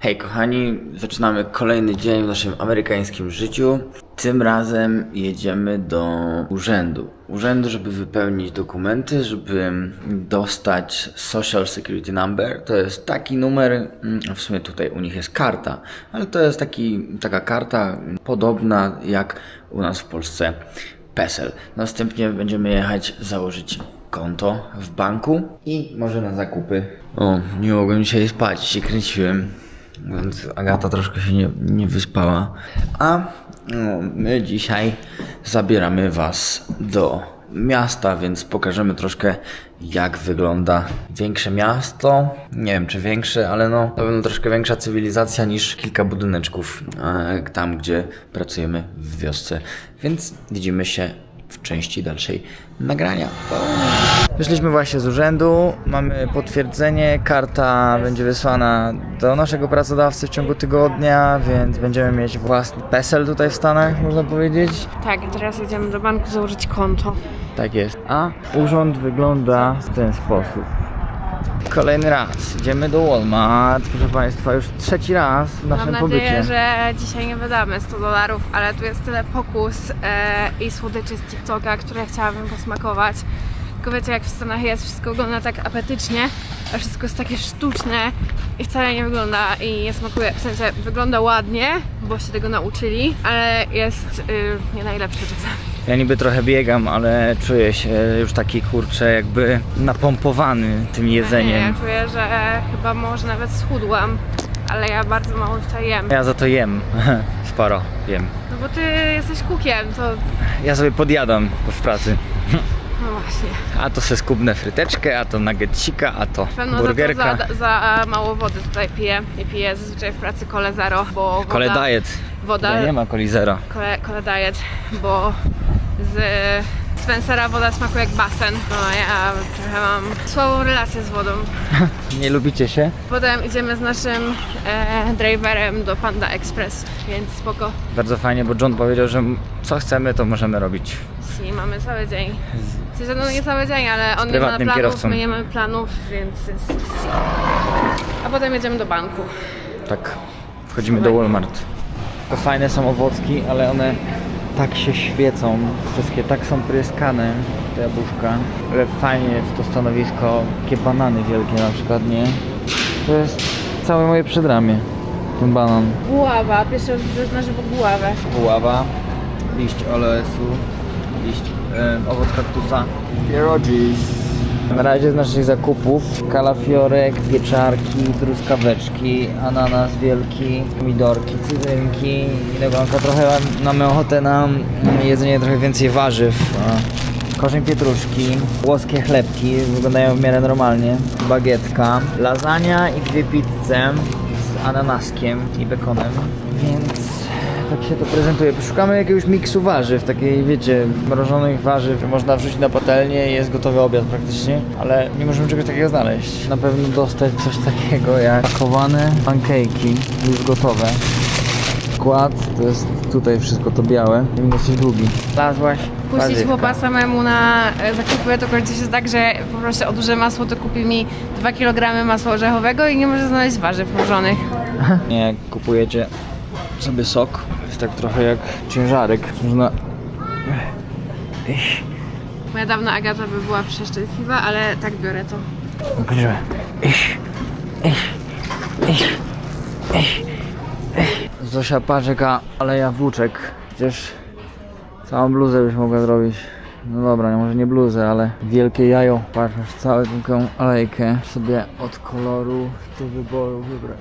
Hej kochani, zaczynamy kolejny dzień w naszym amerykańskim życiu. Tym razem jedziemy do urzędu, żeby wypełnić dokumenty, żeby dostać Social Security Number. To jest taki numer, w sumie tutaj u nich jest karta, ale to jest taka karta podobna jak u nas w Polsce PESEL. Następnie będziemy jechać założyć konto w banku i może na zakupy. O, nie mogłem dzisiaj spać, się kręciłem. Więc Agata troszkę się nie wyspała. A my dzisiaj zabieramy was do miasta, więc pokażemy troszkę, jak wygląda większe miasto. Nie wiem czy większe, ale no to pewno troszkę większa cywilizacja niż kilka budyneczków tam, gdzie pracujemy w wiosce. Więc widzimy się w części dalszej nagrania. Wyszliśmy właśnie z urzędu, mamy potwierdzenie, karta będzie wysłana do naszego pracodawcy w ciągu tygodnia, więc będziemy mieć własny PESEL tutaj w Stanach, można powiedzieć. Tak, teraz jedziemy do banku założyć konto. Tak jest. A urząd wygląda w ten sposób. Kolejny raz idziemy do Walmart, proszę Państwa, już trzeci raz w naszym pobycie. Mam nadzieję, że dzisiaj nie wydamy $100, ale tu jest tyle pokus i słodyczy z TikToka, które chciałabym posmakować. Tylko wiecie, jak w Stanach jest, wszystko wygląda tak apetycznie, a wszystko jest takie sztuczne i wcale nie wygląda i nie smakuje, w sensie wygląda ładnie, bo się tego nauczyli, ale jest nie najlepsze czasami. Ja niby trochę biegam, ale czuję się już taki kurczę jakby napompowany tym jedzeniem. Ja czuję, że chyba może nawet schudłam, ale ja bardzo mało tutaj jem. Ja za to jem, sporo jem. No bo ty jesteś cookiem, to Ja sobie podjadam w pracy. no właśnie. A to se skubnę fryteczkę, a to nuggetcika, a to Pewno burgerka. za mało wody tutaj piję. Nie piję zazwyczaj w pracy Cole Zero, bo woda... Cole Diet. Woda... Tutaj nie ma Coli Zero. Cole Diet, bo z Spencera woda smakuje jak basen. No ja trochę mam słabą relację z wodą. Nie lubicie się? Potem idziemy z naszym driverem do Panda Express, więc spoko. Bardzo fajnie, bo John powiedział, że co chcemy, to możemy robić. I mamy cały dzień. W sensie, no nie cały dzień, ale on nie ma prywatnym planów, kierowcą. my nie mamy planów, więc jest... A potem jedziemy do banku. Tak, wchodzimy do Walmart. To fajne są owocki, ale one tak się świecą, wszystkie tak są pryskane, te jabłuszka. Ale fajnie jest to stanowisko, takie banany wielkie na przykład, nie? To jest całe moje przedramię, ten banan. Buława, pierwszy raz widzę na żywo buławę. Buława, liść olesu, liść, owoc kaktusa, pierogies. Na razie z naszych zakupów kalafiorek, pieczarki, truskaweczki, ananas wielki, pomidorki, cytrynki, winogronka. Trochę mamy ochotę na jedzenie trochę więcej warzyw. Korzeń pietruszki, włoskie chlebki, wyglądają w miarę normalnie, bagietka, lasagna i 2 pizze z ananaskiem i bekonem, więc tak się to prezentuje. Szukamy jakiegoś miksu warzyw, takiej wiecie, mrożonych warzyw, można wrzucić na patelnię i jest gotowy obiad praktycznie, ale nie możemy czegoś takiego znaleźć. Na pewno dostać coś takiego jak pakowane pancake'i, już gotowe. Skład, to jest tutaj wszystko to białe, jest dosyć długi. Znalazłaś Puścić warzywka. chłopa samemu na zakupy, to kończy się tak, że poproszę o duże masło, to kupi mi 2 kg masła orzechowego i nie może znaleźć warzyw mrożonych. Nie, jak kupujecie sobie sok, jest tak trochę jak ciężarek. Można... Moja dawna Agata by była przeszczęśliwa, ale tak biorę to. Kończymy. Zosia Parzyka, aleja włóczek. Przecież całą bluzę byś mogła zrobić. No dobra, może nie bluzę, ale wielkie jajo. Patrz, masz całą taką alejkę sobie od koloru do wyboru wybrać.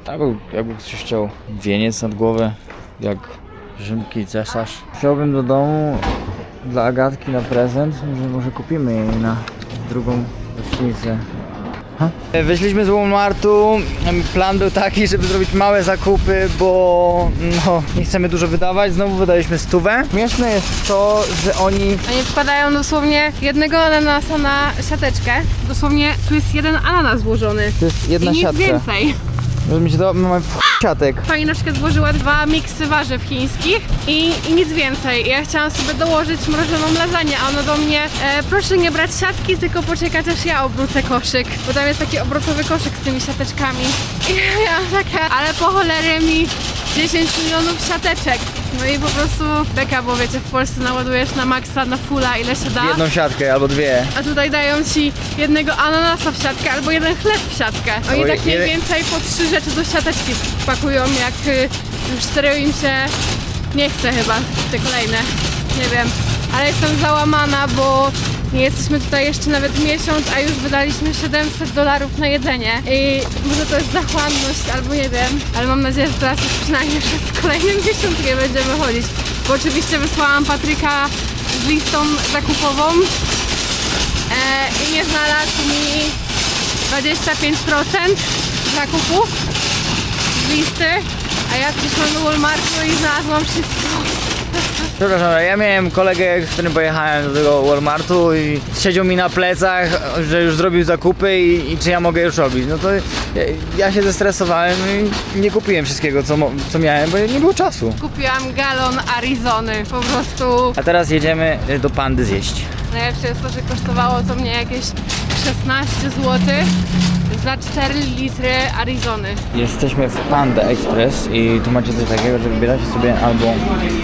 Albo jakby ktoś chciał wieniec nad głowę, jak Rzymki cesarz. Chciałbym do domu dla Agatki na prezent, może kupimy jej na drugą rocznicę. Wyszliśmy z Walmartu, plan był taki, żeby zrobić małe zakupy, bo no, nie chcemy dużo wydawać, znowu wydaliśmy 100. Śmieszne jest to, że oni... Oni wkładają dosłownie jednego ananasa na siateczkę. Dosłownie tu jest jeden ananas włożony. To jest jedna i nic siatka. więcej. Rozumiecie to? My mamy siatek. Pani na przykład złożyła 2 miksy warzyw chińskich i nic więcej. Ja chciałam sobie dołożyć mrożoną lasagne, a ono do mnie proszę nie brać siatki, tylko poczekać aż ja obrócę koszyk, bo tam jest taki obrotowy koszyk z tymi siateczkami. I ja miałam takie, ale po cholerę mi 10 milionów siateczek. No i po prostu beka, bo wiecie, w Polsce naładujesz na maksa, na fulla, ile się da. Jedną siatkę albo dwie. A tutaj dają ci jednego ananasa w siatkę albo jeden chleb w siatkę. Oni Oj, tak mniej więcej po 3 rzeczy do siateczki pakują, jak już serio im się nie chce chyba te kolejne. Nie wiem, ale jestem załamana, bo nie jesteśmy tutaj jeszcze nawet miesiąc, a już wydaliśmy $700 na jedzenie. I może to jest zachłanność, albo nie wiem, ale mam nadzieję, że teraz już przynajmniej przez kolejny miesiąc nie będziemy chodzić. Bo oczywiście wysłałam Patryka z listą zakupową i nie znalazł mi 25% zakupów z listy, a ja przyszłam do Walmartu i znalazłam wszystko. Przepraszam, ja miałem kolegę, z którym pojechałem do tego Walmartu i siedział mi na plecach, że już zrobił zakupy i czy ja mogę już robić. No to ja się zestresowałem i nie kupiłem wszystkiego, co miałem, bo nie było czasu. Kupiłam galon Arizony, po prostu. A teraz jedziemy do Pandy zjeść. Najlepsze jest to, że kosztowało to mnie jakieś 16 zł za 4 litry Arizony. Jesteśmy w Panda Express i tu macie coś takiego, że wybieracie sobie albo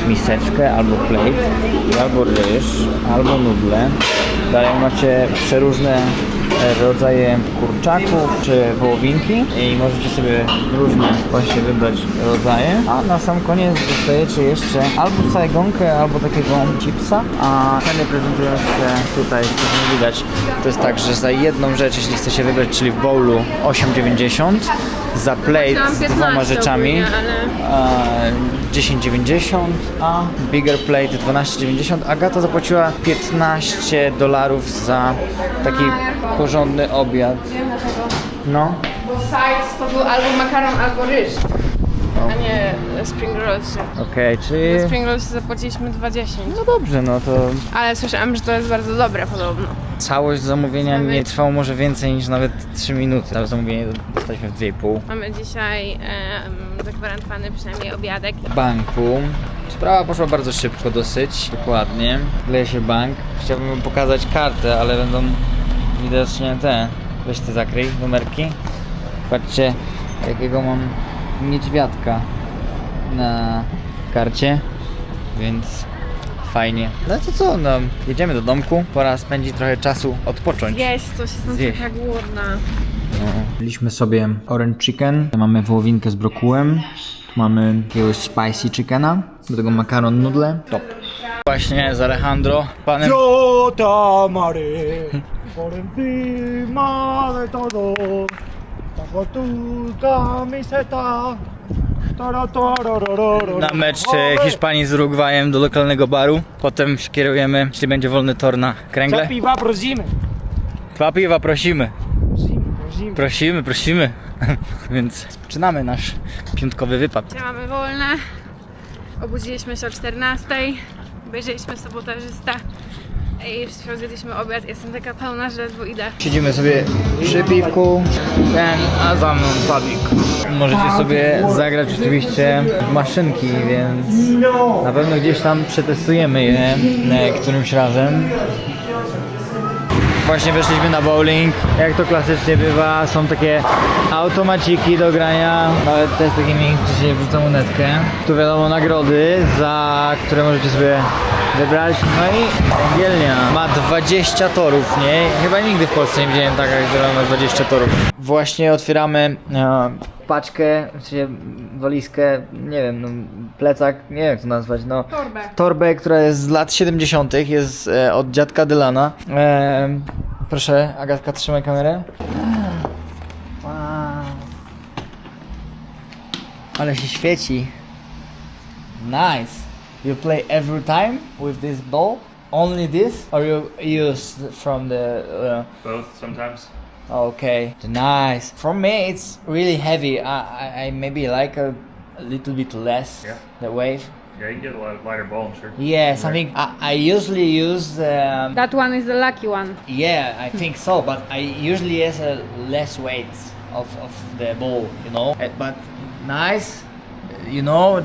miseczkę, albo plate, albo ryż, albo nudle. Dalej macie przeróżne rodzaje kurczaków czy wołowinki i możecie sobie różne właśnie wybrać rodzaje, a na sam koniec dostajecie jeszcze albo sajgonkę, albo takiego chipsa, a ceny prezentują się tutaj, co nie widać. To jest tak, że za jedną rzecz, jeśli chcecie wybrać, czyli w bowlu 8,90, za plate z 2 rzeczami 10,90, a bigger plate 12,90. Agata zapłaciła $15 za taki porządny obiad. No. Bo sides to był albo makaron, albo ryż, a nie spring rolls. Okej, czyli... Za spring rolls zapłaciliśmy 2,10. No dobrze, no to Ale słyszałam, że to jest bardzo dobre podobno. całość zamówienia nie trwało może więcej niż nawet 3 minuty. Całe zamówienie dostaliśmy w 2,5. Mamy dzisiaj zagwarantowany przynajmniej obiadek. W banku. Sprawa poszła bardzo szybko dosyć, dokładnie. Leje się bank. Chciałbym wam pokazać kartę, ale będą widocznie te. Weź te zakryj, numerki. Patrzcie, jakiego mam niedźwiadka na karcie, więc fajnie. No to co, no jedziemy do domku, pora spędzić trochę czasu, odpocząć. Zjeść, to się jestem Zjeść. taka głodna. Mieliśmy sobie orange chicken, mamy wołowinkę z brokułem, tu mamy jakiegoś spicy chickena, do tego makaron nudle, top. Właśnie z Alejandro, panem... Yo te amaré por encima de todo. Bajo tu camiseta. Na mecz Hiszpanii z Urugwajem do lokalnego baru, potem się kierujemy, jeśli będzie wolny tor na kręgle. Piwa prosimy. 2 piwa prosimy. Prosimy. Prosimy. Więc zaczynamy nasz piątkowy wypad. Dzisiaj mamy wolne. Obudziliśmy się o 14:00. Obejrzeliśmy Sabotażysta i wszystko zjedliśmy obiad. Jestem taka pełna, że ledwo idę. Siedzimy sobie przy piwku, a za mną pubik. Możecie sobie zagrać oczywiście w maszynki, więc na pewno gdzieś tam przetestujemy je którymś razem. Właśnie weszliśmy na bowling, jak to klasycznie bywa, są takie automaciki do grania, nawet te z takimi, gdzie się wrzuca monetkę. Tu wiadomo nagrody, za które możecie sobie wybrać. No i węgielnia ma 20 torów, nie? Chyba nigdy w Polsce nie widziałem taka, która ma 20 torów. Właśnie otwieramy paczkę, w sensie walizkę, nie wiem, no, plecak, nie wiem jak to nazwać, no. Torbę. Torbę, która jest z lat 70., jest od dziadka Dylana. Proszę, Agatka, trzymaj kamerę. Wow. Ale się świeci. Nice. You play every time with this ball? Only this? Or you use from the... Both sometimes. Okay, nice. For me, it's really heavy. I maybe like a little bit less Yeah. the wave. Yeah, you can get a lighter ball, I'm sure. Yeah, something. I usually use. That one is the lucky one. Yeah, I think so. But I usually use a less weight of the ball, you know. But nice. You know,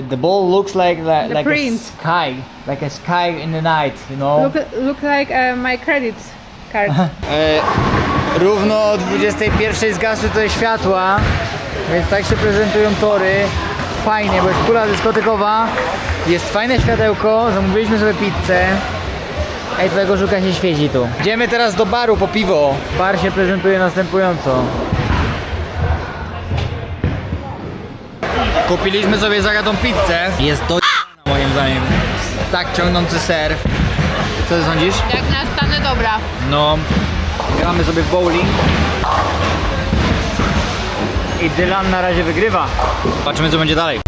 the ball looks like print. a sky in the night, you know. Look like my credit card. Równo o 21 zgasły tutaj światła, więc tak się prezentują tory. Fajnie, bo jest kula dyskotekowa, jest fajne światełko, zamówiliśmy sobie pizzę. Ej, twojego żuka się świeci tu. Idziemy teraz do baru po piwo. Bar się prezentuje następująco. Kupiliśmy sobie za tą pizzę. Jest to moim zdaniem. Tak ciągnący ser. Co ty sądzisz? Jak na Stany dobra. No, gramy sobie w bowling. I Dylan na razie wygrywa. Zobaczymy, co będzie dalej.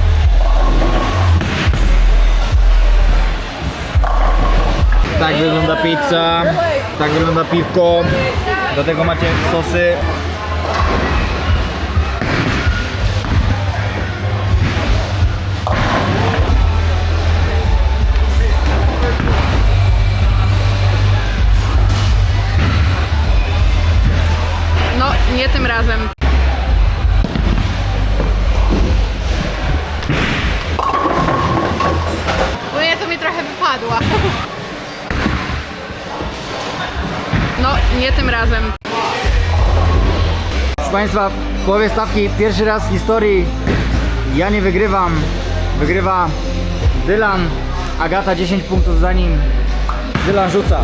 Tak wygląda pizza, tak wygląda piwko. Do tego macie sosy. No, nie tym razem. No nie, to mi trochę wypadła. No, nie tym razem. Proszę Państwa, w połowie stawki pierwszy raz w historii ja nie wygrywam. Wygrywa Dylan. Agata 10 punktów za nim. Dylan rzuca.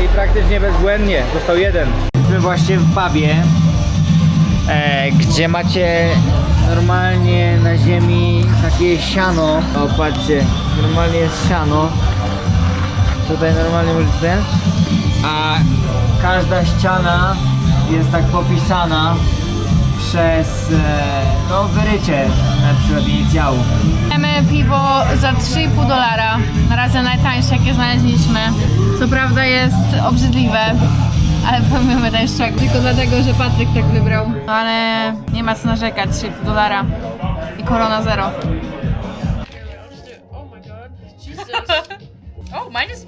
I praktycznie bezbłędnie. Został jeden. Jesteśmy właśnie w pubie, gdzie macie normalnie na ziemi takie siano. O, patrzcie, normalnie jest siano. Tutaj normalnie możecie, a każda ściana jest tak popisana przez no, wyrycie na przykład inicjału. Mamy piwo za $3,5. Na razie najtańsze, jakie znaleźliśmy. Co prawda jest obrzydliwe, ale pomijamy ten szczeg. Tylko dlatego, że Patryk tak wybrał. No ale nie ma co narzekać, $3,5. I Corona Zero. Oh my god. Jesus. Oh, mine is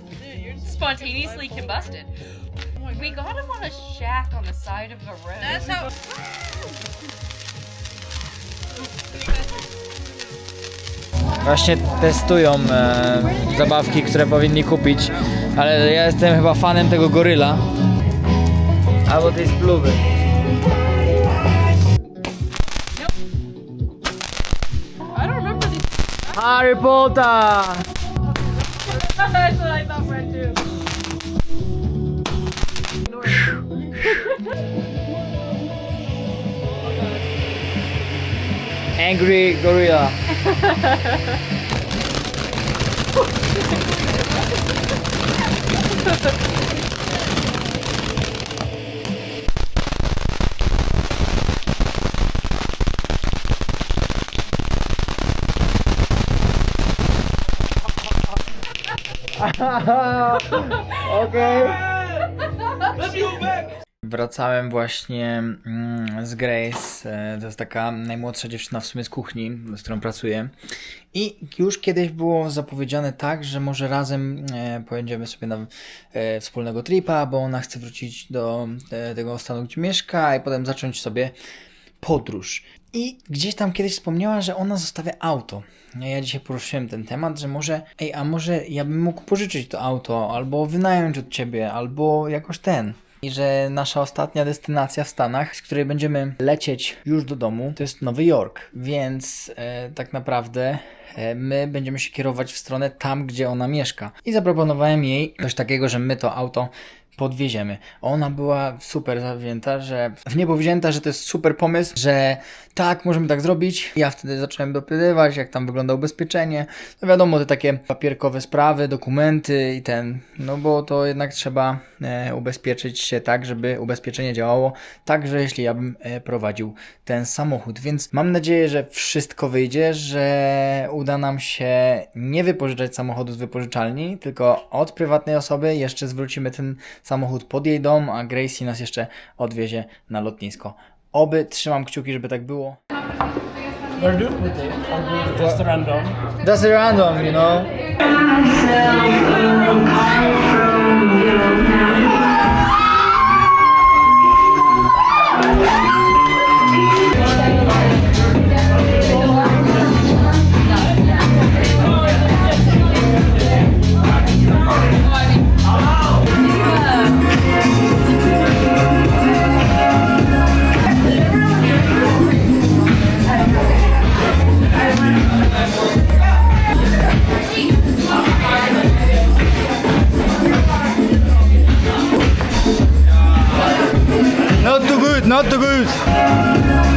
spontaneously combusted. We got him on a shack on the side of the road. That's how. Właśnie testują zabawki, które powinni kupić, ale ja jestem chyba fanem tego goryla albo tej spluwy. I don't remember these. Harry Potter! That's what I thought, Fred, too. Angry gorilla. Okay. Wracałem właśnie z Grace, to jest taka najmłodsza dziewczyna w sumie z kuchni, z którą pracuję. I już kiedyś było zapowiedziane tak, że może razem pojedziemy sobie na wspólnego tripa, bo ona chce wrócić do tego stanu, gdzie mieszka i potem zacząć sobie podróż. I gdzieś tam kiedyś wspomniała, że ona zostawia auto. Ja dzisiaj poruszyłem ten temat, że może, a może ja bym mógł pożyczyć to auto, albo wynająć od ciebie, albo jakoś I że nasza ostatnia destynacja w Stanach, z której będziemy lecieć już do domu, to jest Nowy Jork. Więc tak naprawdę my będziemy się kierować w stronę tam, gdzie ona mieszka. I zaproponowałem jej coś takiego, że my to auto podwieziemy. Ona była super zawzięta, że w niebo wzięta, że to jest super pomysł, że tak, możemy tak zrobić. Ja wtedy zacząłem dopytywać, jak tam wygląda ubezpieczenie. No wiadomo, te takie papierkowe sprawy, dokumenty i no bo to jednak trzeba ubezpieczyć się tak, żeby ubezpieczenie działało, także jeśli ja bym prowadził ten samochód. Więc mam nadzieję, że wszystko wyjdzie, że uda nam się nie wypożyczać samochodu z wypożyczalni, tylko od prywatnej osoby. Jeszcze zwrócimy ten samochód pod jej dom, a Gracie nas jeszcze odwiezie na lotnisko. Oby, trzymam kciuki, żeby tak było. Where do you put it? Just random. Just random, you know. Not good.